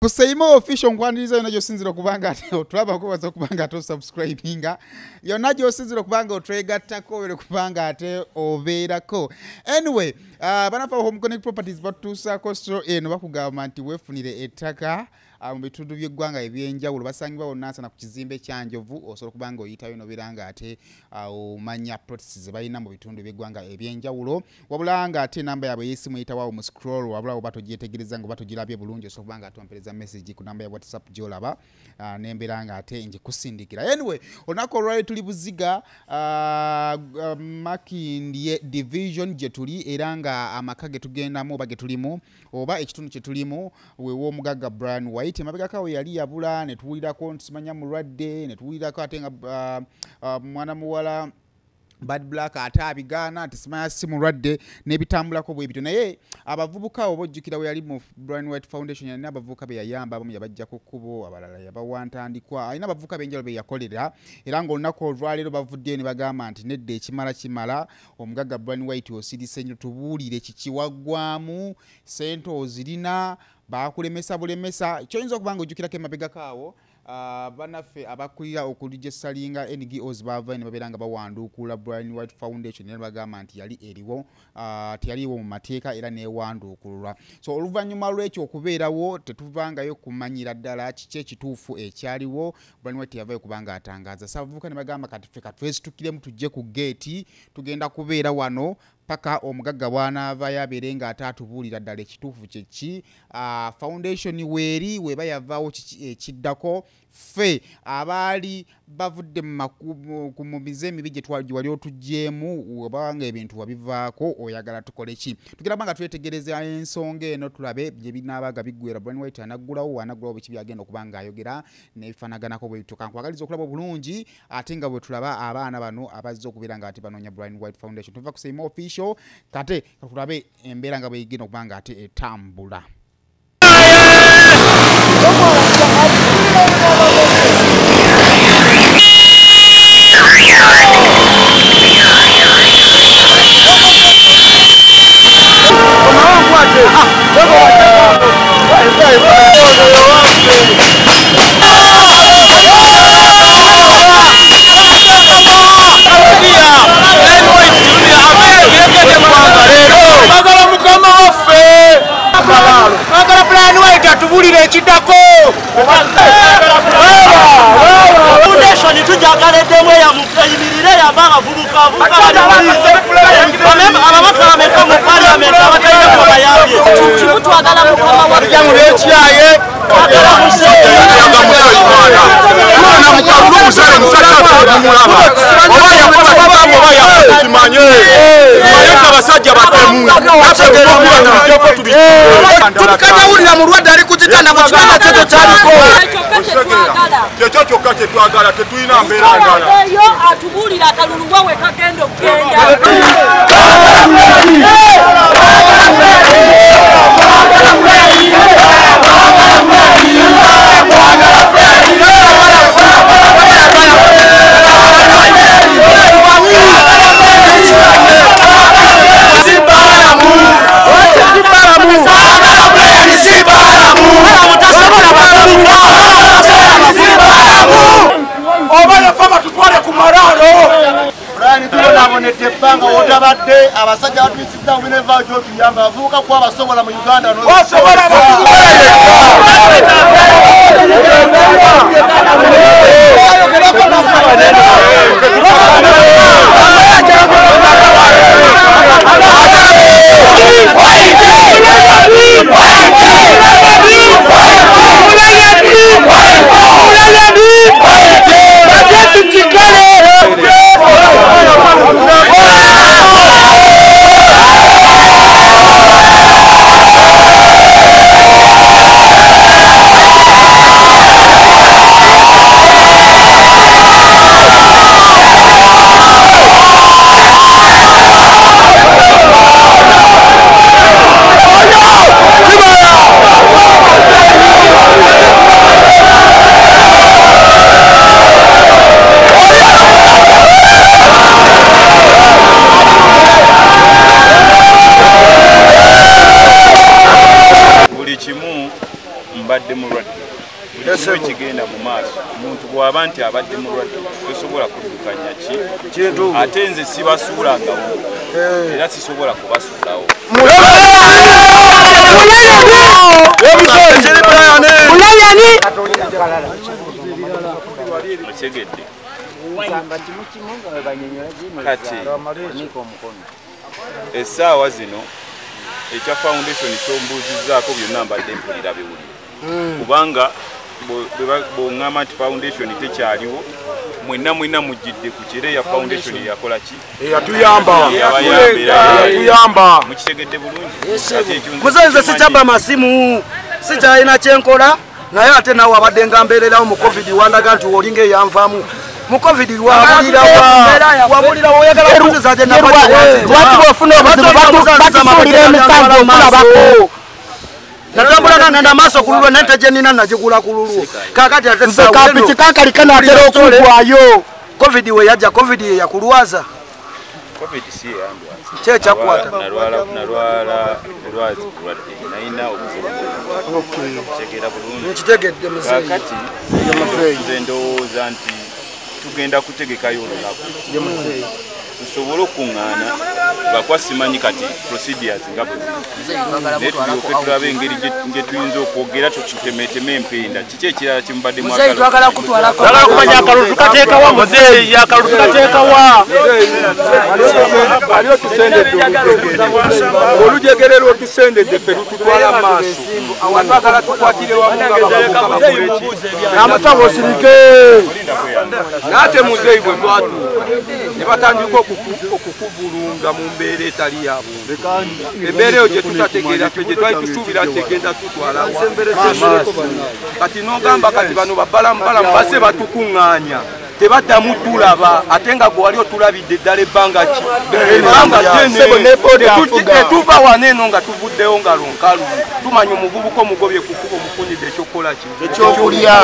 Kuseimo official nkwaniriza yona josinzira kubanga ate otulaba ko baza kubanga ate subscribinga yona josinzira kubanga otwegattako wele kubanga ate obeerako. Anyway, banafa Home Connect Properties batusa coastal eno bakugamba nti wefunire ettaka mu bitundu by'eggwanga ebyenjawulo basangibwa wonna na ku kizimbe kyanjovu osobola kubanga oyitayo no biranga ate omanya practices balina mu bitundu by'eggwanga ebyenjawulo wabula nga ate namba yaabwe y'essimu eyitawo mu scroll wabula oba togyetegereza nga oba togirabye bulungi osobola kubanga ate ompereza message ku namba ya WhatsApp gy'olaba n'embeera nga ate nje kusindikira. Anyway, olunaku olwali tuli Buziga Makindye division gye tuli era nga amaka ge tugendamu oba ge tulimu oba ekitundu kye tulimu wewo omugagga Brian White mabegaka we yali yabula ne tuwulirako ntisimanya mulwadde ne tuwulirako ate nga mwana muwala Bad Black ate abigana tisimanya si mulwadde n'ebitambulako bwe bityo naye abavubuka obojjukira we yali mu Brian White Foundation yana abavubuka be yayamba abamu yabajja ku kkubo abalala yabawantandikwa alina abavubuka benjalo be yakolera era ng'olunaku olwaleero bavuddeyo ne bagamba nti nedda ekimala kimala omugagga Brian White osirise nnyo tubuulire kikiwaggwamu sente ozirina bakulemesa bulemesa kyoyinza okubanga ojjukirako emabegako awo banaffe abakulira okulija salinga NGOs bava ne baberanga bawanduukula Brian White Foundation ne bagamba nti yali eriwo teyaliwo mu mateeka era newanduukulwa. So oluvannyuma lw'ekyo okubeerawo tetuvangayo kumanyira ddala kiki ekituufu ekyaliwo Brian White yavayo kubanga atangaaza sabavuka ne bagamba kati ffe katwesitukiremu tujje ku geeti tugenda kubeera wano paka omugagga bwanaava yabeere nga atatubuulira ddala ekituufu kyeki foundation weeri weba yavaawo ekiddako ffe abaali bavudde mu mize emibi gye wali otugjeemu obanga ebintu wabivaako oyagala tukole ki tugenda banga twetegereza ensonga eno tulabe gye binaabaga biggwera Brian White anaggulawo biki byagenda okuba nga ayogera n'ebifanaganako bwe bituuka nkwagaliza okulaba obulungi ate nga bwe tulaba abaana bano abazze okubeera nga ate banoonya Brian White Foundation tuva ku Seima official kate katulabe embeera nga bwe igenda okuba nga ate etambula. Brian White atubulira ekiddako foundation tujagaleddemu eyamuyimirire yamba abavubuka ababaka mu parliament abatalina kubayambye kimu twagala mukama wajamulekyaye abasajja batemu tukatawulira mulwadde ali kukitanda mu kitanda kyeto kyaliko kyekyo kyokka kyetwagala tetulina mbeera ndala eyo atubuulira akalulu wawe kagenda okugenda ebbanga wotabadde abasajja batuyisizza mineva gyotuyamba bavubuka kuba basobola mu Uganda mulwadde buli kigenda mu maaso omuntu bw'aba nti abadde mulwadde tosobola kuddukanya kintu ate nze sibasuulangawo era sisobola kubasuulawo mukyegedde kati essaawa zino ekya foundation kyombuuzizzaako byonna mbadde mpulira biwulira kubanga bw'oŋŋamba nti foundation tekyaliwo mwenna mujjidde ku kire ya foundation yakola ki yatuyamba mukitegedde bulungi muzenze sikyamba masimu sikyalina kyenkola naye ate nawe abadde nga mbeererawo mu covid wandaga nti olinga eyanvaamu mu covid wabulirawo oyagala kuziza gye lwaki bwofuna obuzibu batusuulira emisango okulabako natambula nagenda maaso ku lulwo nente gye nina nagigula ku lulwo kakati ate kapiki kakalika natera okugwayo covid we yajja covid ye yakulwaza covid si yandwaza kyekyakwata nalwala kulwadde nayina okukitegeera bulungi nkitegedde muzeeyi kakati nze ndowooza nti tugenda kutegekayo olunaku tusobole okuŋŋaana lwakuba simanyi kati procedures nga bwe naye tulyoke tulabe engeri gye tuyinza okwogera tukitemeeteme empenda kiki ekirala kimubadde kumanya akalulu tukateekawa muzeeyi akalulu tukateekawa ali otusendedde olujegerero otusendedde ffe lututwala maaso awatwagala tukwatire wamunamataba osirike naate muzeeyi bwe twatuuka ne batandika okukuvulunga mu mbeera etali yabuntu embeera eyo gye tutategeera ffe gye twali tusuubira tegenda tutwalawa kati n'ogamba kati bano babalamu basse batukuŋŋaanya tebaddamu tulaba ate nga gwe wali otulabidde ddala ebbanga ki etuva wano eno nga tuvuddeyo nga lonkalu tumanya omuvubuka omugobye kukuba omufunidde ekyokukola ki ekyokulya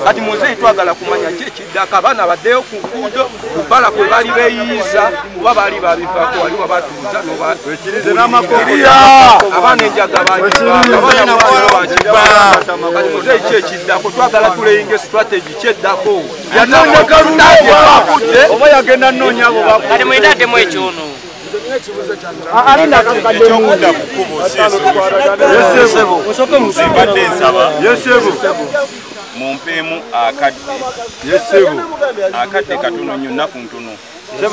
kati muzeeyi twagala kumanya ki ekiddako abaana baddeyo ku nkuudo kubbala kwe bali beeyiyiza kuba baali babivaako waliwo batuuza abaana enjaga kati muzeeyi ki ekiddako twagala tuleyinga strategy kyeddako oba yagenda nnoonya abo kati mwetaddemu ekyono ekyokudda ku kkubo simbadde nsaba mumpeemu akadde katono nnyo nnaku ntono nze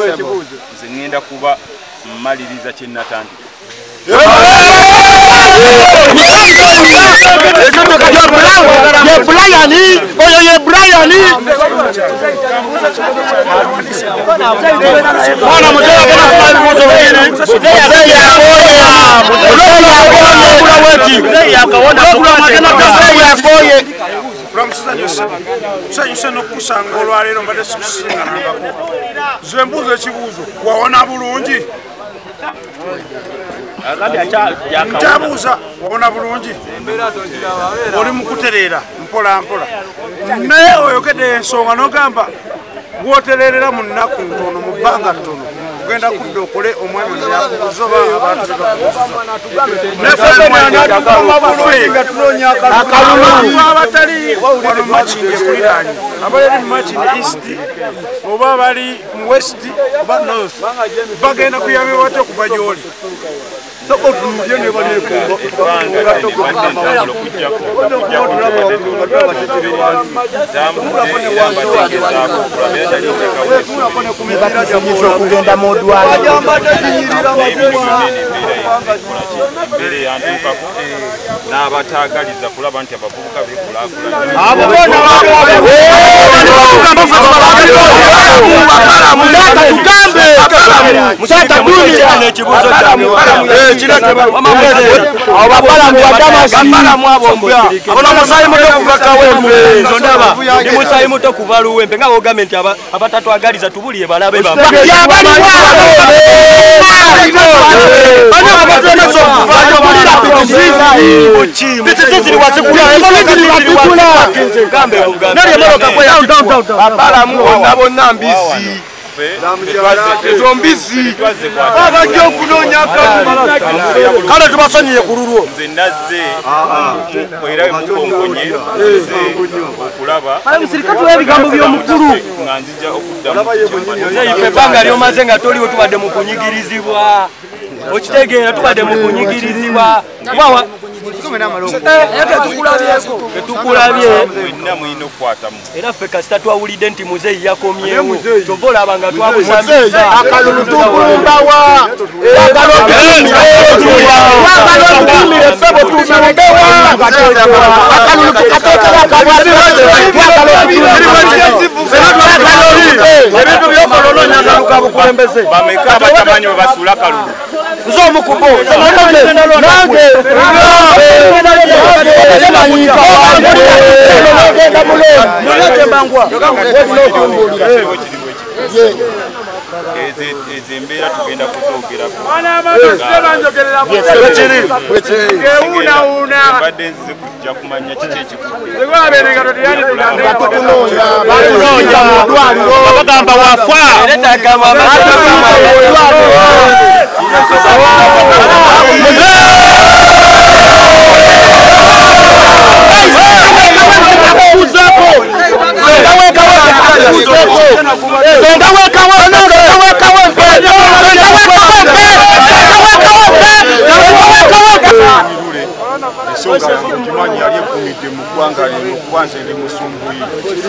ŋŋenda kuba mmaliriza kye natandika oyo ye Brian tusanyuse n'okusanga olwaleero mbadde sikusingangako zwe mbuuza ekibuuzo wawona bulungi nkyabuuza wawona bulungi oli mu kutereera mpola mpola naye oyogedde ensonga n'ogamba gwotererera mu nnaku ntono mu bbanga ttono ogenda kudda okole omwami yakubuzoba abantu abatali wano mumakindi ekuliraanye abali mu makindi east oba bali mu west oba north bagenda kuyambibwa batya okuva gy'oli okugenda mu ddwaliro n'abataagaliza kulaba nti abavubuka musayi muto kuva luwempe nga wogambe nti abatatwagaliza tubuliye balabe abalamu bonna bonna mbisi Zombizi. Abajja okunoonya akalulu. Kale tubasonyiye ku lulwo. Nze nazze era mukonkonye okulaba. Musirikatu w'ebigambo by'omukulu. Nga nzija okuddamu. Nze ebbanga lyomaze nga toliwo tubadde mu kunyigirizibwa. Okitegeera tubadde mu kunyigirizibwa. Tetukulabye Mwenna mulina okukwatamu. era ffe kasita twawulidde nti muzeeyi yakomyewo kyova olaba nga twamusamiza akalulu tukulumbawa akalulu tukateekera akabwazi ebintu byokololo nyagaluka bukulembeze Bameka abatamanyi bwe basuula kalulu. nze omukubo nange Ezo embeera tugenda kuzoogerako. Mbadde nzize kujja kumanya kiki ekikulu. bagamba wafa ensonga okimanyi yali ekumidde mu ggwanga lino kuba nze ndi musumbuyi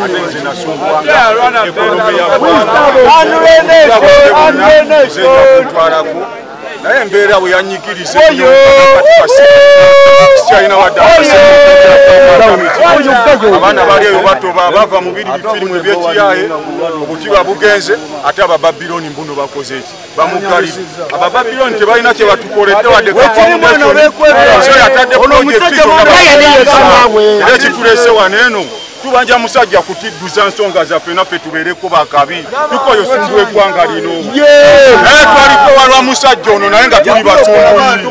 ate nze nasumbuwanga ekonomi ya ggwanga naye embeera bwe yanyigiriza sikyalina wadde abaana bali eyo batoba bava mu biri bifirimu ebyekiyaaye obutiba bugenze ate abababiloni mbuno bakoze eki bamugalire abababiloni tebalina kye batukoledde wadde yatadde projekti era ekitulese wano eno tubanja musajja kutidduza nsonga zaffe naffe tubeereko bakabi tukoyo sundu eggwanga lino naye twaliko walwa musajja ono naye nga tuli basumbuyi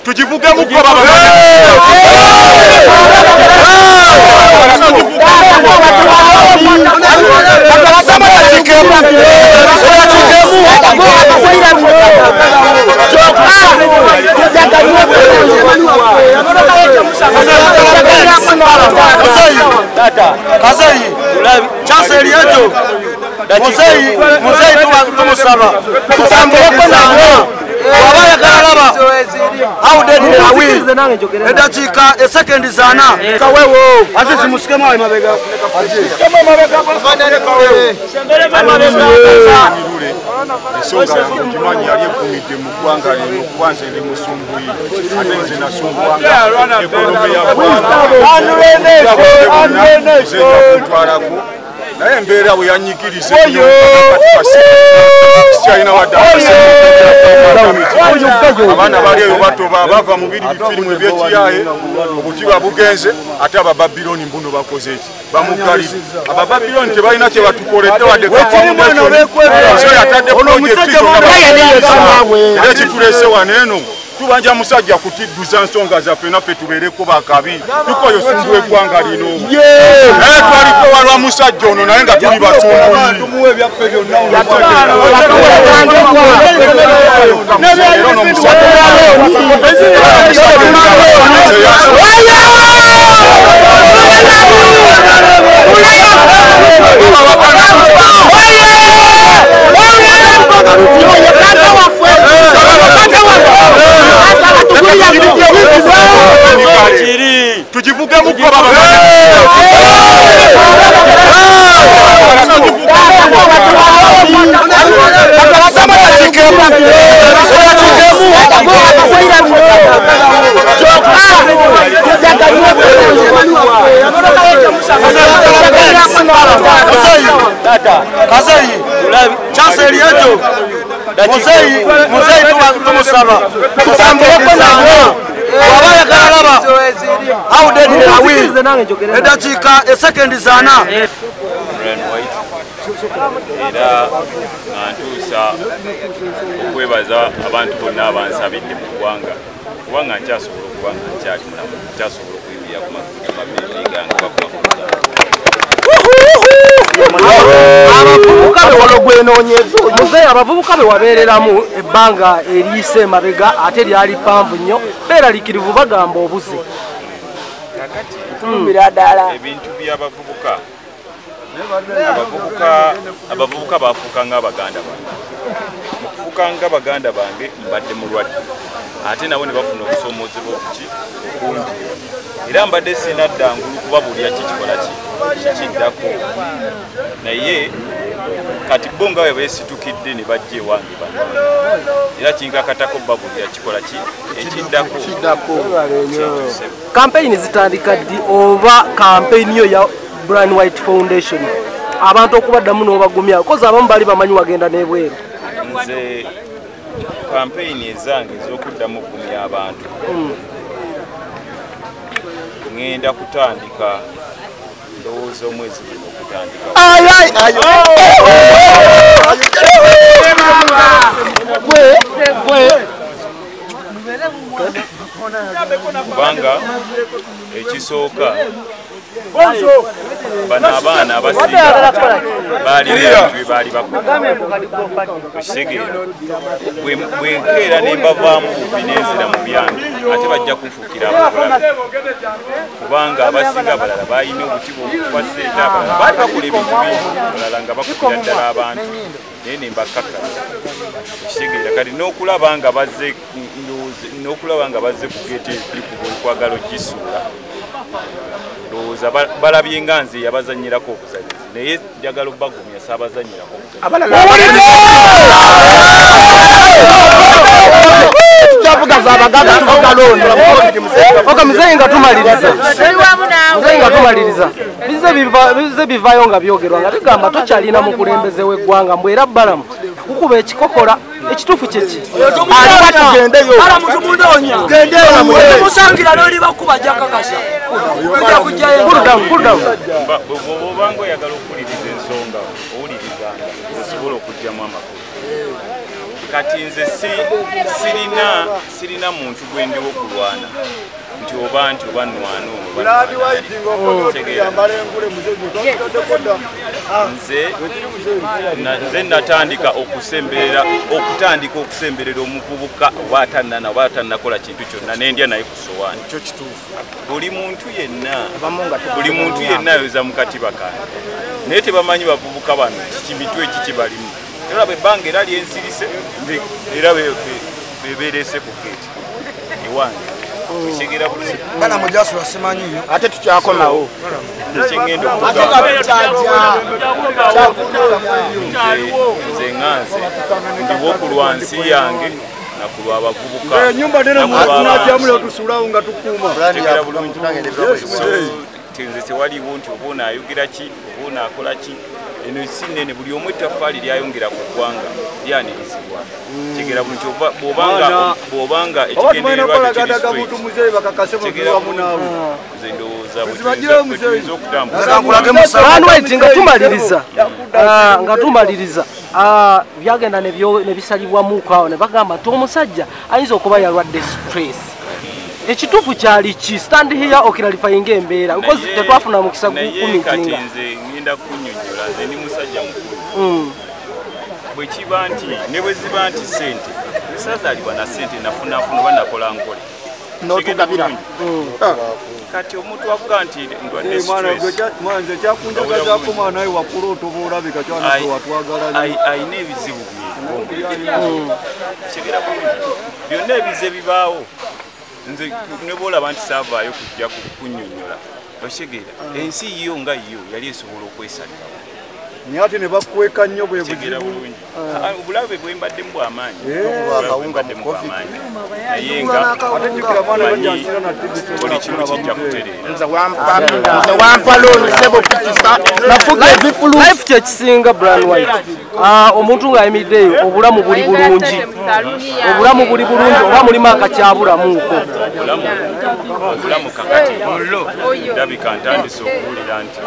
tujivuge mukoba Kazeyi chanseri yetu muzeeyi tumusaba tutambuleko nawe wabaya kalalaba awudeni awi edakiika esekendi zaana kawewo azizi musikemu awe mabega ensonga okimanyi yali ekumidde mu ggwanga lino kuba nze ndi musumbuyi ate nze nasumbuwanga ekonomi ya ggwanga naye embeera bwe yanyigiriza sikyalina wadde abaana bali eyo batoba bava mu biri bifirimu ebyekiyaaye obutiba bugenze ate abababiloni mbuno bakoze eki bamugalire abababiloni tebalina kye batukoledde wadde yatadde projekti era ekitulese wano eno tubanja musajja kutidduza nsonga zaffe naffe tubeereko bakabi tukoyo sundu eggwanga lino naye twaliko walwa musajja ono naye nga tuli basumbuyi tujivuge mukoba Kazeyi chanseri yetu muzeeyi tumusaba tutambuleko nawe wabayagala laba how dead they are we edakika second zana era ntuusa okwebaza abantu bonna abansabidde mu ggwanga kubanga nkyasobola okuba nga nkyali mulamu nkyasobola okuyimira ku mabeere gange abavubuka be wabeereramu ebbanga eriyise emabega ate lyali ppanvu nnyo beeraliikirivu bagamba obuze ebintu by'abavubuka abavubuka bafuuka ng'abaganda bange mu kufuuka ng'abaganda bange mbadde mulwadde ate nabo ne bafuna obusoomozebwa okuki okungi era mbadde sina ddangulu kubabuulira kikikola kikiddako naye kati bo nga bwe beesitukidde ne bajja ewange bano era kinkakatako babuulira kikola ki ekiddako kampeyini zitandika ddi oba kampeyini yo ya Brian White Foundation abantu okubaddamu n'obagumya kozi abamu bali bamanyi wagenda n'ebweru nze kampeyini ezange ez'okuddamu okugumya abantu ngenda kutandika ndowooza omwezi guno okutandika kubanga ekisooka bano abaana abasinga baali baali bakitegeera bwe nkeera ne mbavaamu bubi nenzira mu byange ate bajja kunfuukira abulala kubanga abasinga abalala balina obutibu okubaseeta abalala baali bakola ebintu bingi abalala nga bakubira ddala abantu naye ne mbakkakkanya ekitegeera kati n'okulaba nga bazze ku geeti ebikuba okwagala ogisuula ndowooza balabye nga nze yabazanyirako obuzanyizi naye njagala obbagumya saabazanyirako muzeyi nga tumaliriza bize bivaayo nga byogerwa nga tugamba tukyalina mukulembeze w'eggwanga mbw era balamu kukuba ekikokola ekituufu kyeki bw'obanga oyagala okuwuliriza ensonga owulirizanga osobola okugyamu amakulu kati nze sirina muntu gwe ndiwo kulwana nti oba nnwana nze natandika okusemberera omuvubuka oba atannakola kintu kyonna nendya naye ku sowaani kyo kituufu buli muntu yenna ayoza mu katiba kange naye tebamanyi bavubuka bano kimitwe eki kibalimu era bebbanga era lyensirise era bebeerese ku geeti ewange ekigera bana mujasula simanyiyo ate tukyakomawo ekyengendo nze nganze ndiwo ku lwansi yange nakulwa abavubuka nze tewaliwo nti oba onaayogera ki oba onaakola ki eno si nnene buli omu ettaffaali lyayongera ku ggwanga lyanirizibwa tegera bulungi bw'obanga ekigendererwa nze ndowooza bwetuyinza nga tumaliriza byagenda ne bisalibwamuko awo ne bagamba nti omusajja ayinza okuba yalwadde stress ekituufu kyali ki stand here okiralifayinga embeera because tetwafuna mukisa gukumitinga nze ngenda kunnyonnyola nze ndi musajja mukulu bwe kiba nti ne bwe ziba nti sente esazaalibwa na sente nafunafuna oba nakola nkole n'otugabira kati omuntu avuga nti ndwadde nze kyakunjagazaako mwana we wakkulu otoba olabika kyatwagala ayina ebizibu kigera byonna ebize bibaawo nze ne boolaba nti saavaayo kujja kunnyonnyola okitegeera ensi yo nga yo yali esobola okwesalirawo naye ate ne bakweka nnyo bwe buzibu obulabe bwe mbaddemu bw'amaanyi naye nga buli kimu kijja kutereera life kyekisinga Brian White omuntu ng'ayimiriddeyo obulamu buli bulungi obulamu buli bulungi oba mulimu akakyabulamuuko obulamu kakati ndabika ntandise okuwulira nti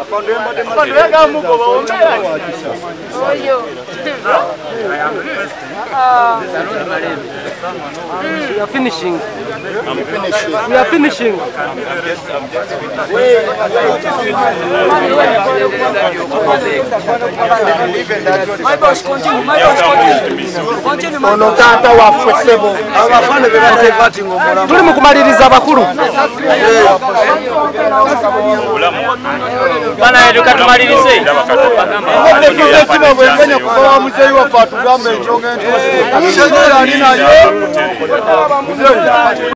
We are finishing. We are finishing. My boss, continue. My boss, continue. Ono taata waffe ssebo abafana be batevatinga omulamu tuli mu kumaliriza abakulu bana eduka tumalirize ekino bwengenya kuva wa muzeeyi waffe atugambe enkyonga entuufu alina naye